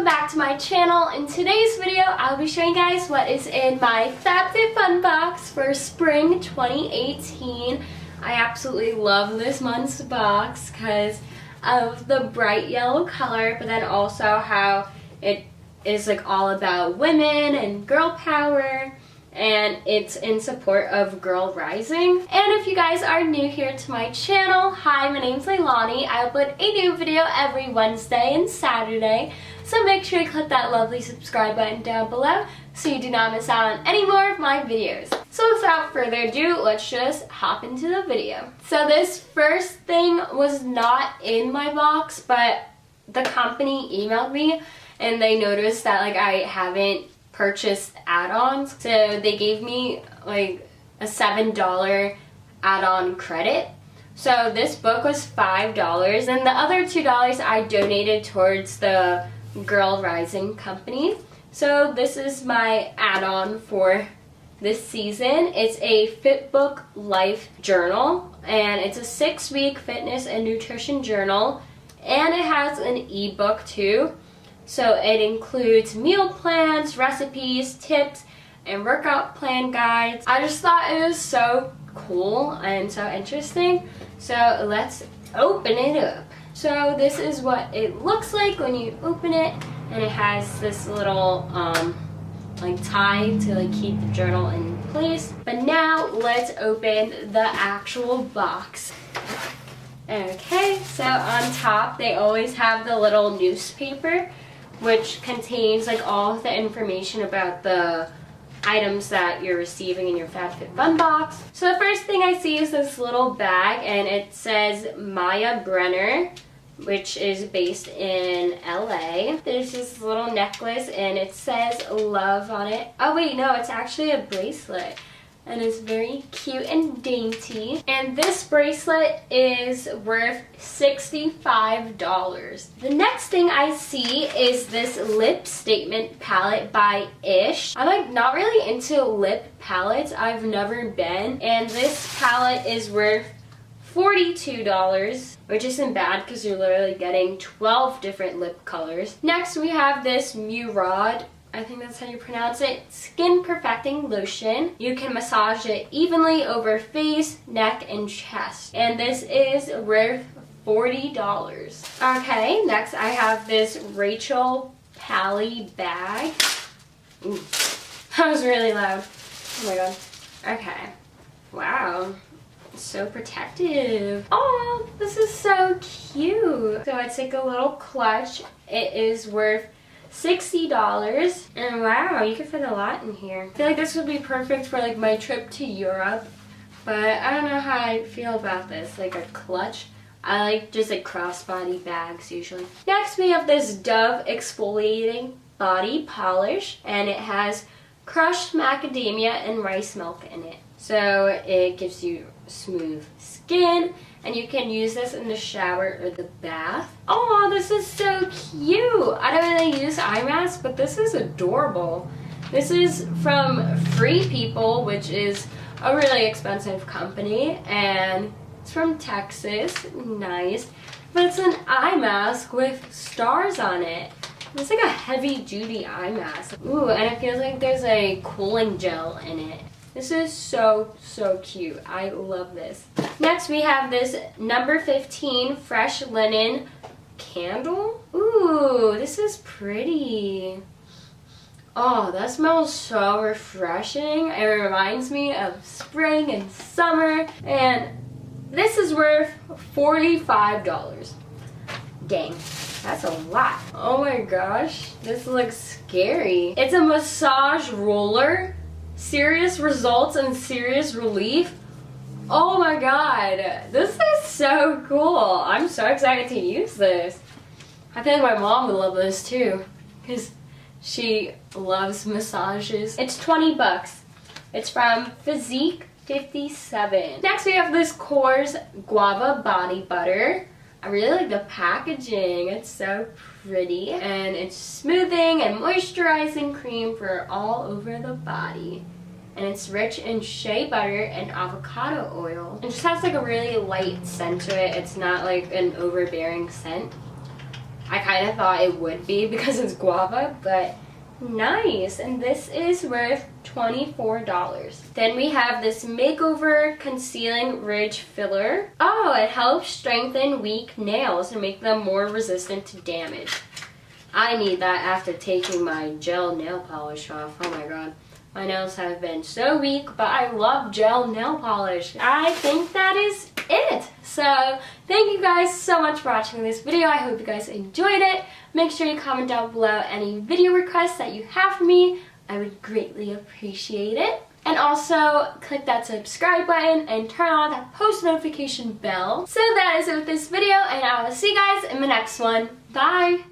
welcome back to my channel. In today's video, I'll be showing you guys what is in my FABFITFUN box for spring 2018. I absolutely love this month's box because of the bright yellow color, but then also how it is like all about women and girl power, and it's in support of girl rising. And if you guys are new here to my channel, hi, my name's Leilani. I upload a new video every Wednesday and Saturday, so make sure you click that lovely subscribe button down below so you do not miss out on any more of my videos. So without further ado, let's just hop into the video. So this first thing was not in my box, but the company emailed me and they noticed that like I haven't purchased add-ons, so they gave me like a $7 add-on credit. So this book was $5, and the other $2 I donated towards the Girl Rising company. So this is my add-on for this season. It's a Fitbook Life journal, and it's a 6-week fitness and nutrition journal, and it has an ebook too. So it includes meal plans, recipes, tips, and workout plan guides. I just thought it was so cool and so interesting. So let's open it up. So this is what it looks like when you open it, and it has this little like tie to like keep the journal in place. But now let's open the actual box. Okay, so on top they always have the little newspaper, which contains like all of the information about the items that you're receiving in your FABFITFUN box. So the first thing I see is this little bag, and it says Maya Brenner, which is based in LA. There's this little necklace and it says love on it. Oh wait, no, it's actually a bracelet. And it's very cute and dainty. And this bracelet is worth $65. The next thing I see is this lip statement palette by Ish. I'm like not really into lip palettes. I've never been. And this palette is worth $42, which isn't bad because you're literally getting 12 different lip colors. Next we have this Murad, I think that's how you pronounce it, skin perfecting lotion. You can massage it evenly over face, neck, and chest. And this is worth $40. Okay, next I have this Rachel Pally bag. Ooh, that was really loud. Oh my god. Okay. Wow. So protective. Oh, this is so cute. So it's like a little clutch. It is worth $60, and wow, you can fit a lot in here. I feel like this would be perfect for like my trip to Europe, but I don't know how I feel about this, like a clutch. I like just like crossbody bags usually. Next we have this Dove exfoliating body polish, and it has crushed macadamia and rice milk in it. So it gives you smooth skin, and you can use this in the shower or the bath. Oh, this is so cute. I don't really use eye masks, but this is adorable. This is from Free People, which is a really expensive company, and it's from Texas. Nice. But it's an eye mask with stars on it. It's like a heavy duty eye mask. Ooh, and it feels like there's a cooling gel in it. This is so, so cute. I love this. Next we have this number 15 fresh linen candle. Ooh, this is pretty. Oh, that smells so refreshing. It reminds me of spring and summer. And this is worth $45. Dang, that's a lot. Oh my gosh, this looks scary. It's a massage roller. Serious results and serious relief. Oh my god, this is so cool. I'm so excited to use this. I think my mom would love this too, because she loves massages. It's 20 bucks. It's from Physique 57. Next we have this Coors Guava Body Butter. I really like the packaging. It's so pretty, and it's smoothing and moisturizing cream for all over the body. And it's rich in shea butter and avocado oil. It just has like a really light scent to it. It's not like an overbearing scent. I kind of thought it would be because it's guava, but nice. And this is worth $24. Then we have this Makeover Concealing Ridge Filler. Oh, it helps strengthen weak nails and make them more resistant to damage. I need that after taking my gel nail polish off. Oh my god. My nails have been so weak, but I love gel nail polish. I think that is it. So thank you guys so much for watching this video. I hope you guys enjoyed it. Make sure you comment down below any video requests that you have for me. I would greatly appreciate it. And also click that subscribe button and turn on that post notification bell. So that is it with this video, and I will see you guys in the next one. Bye!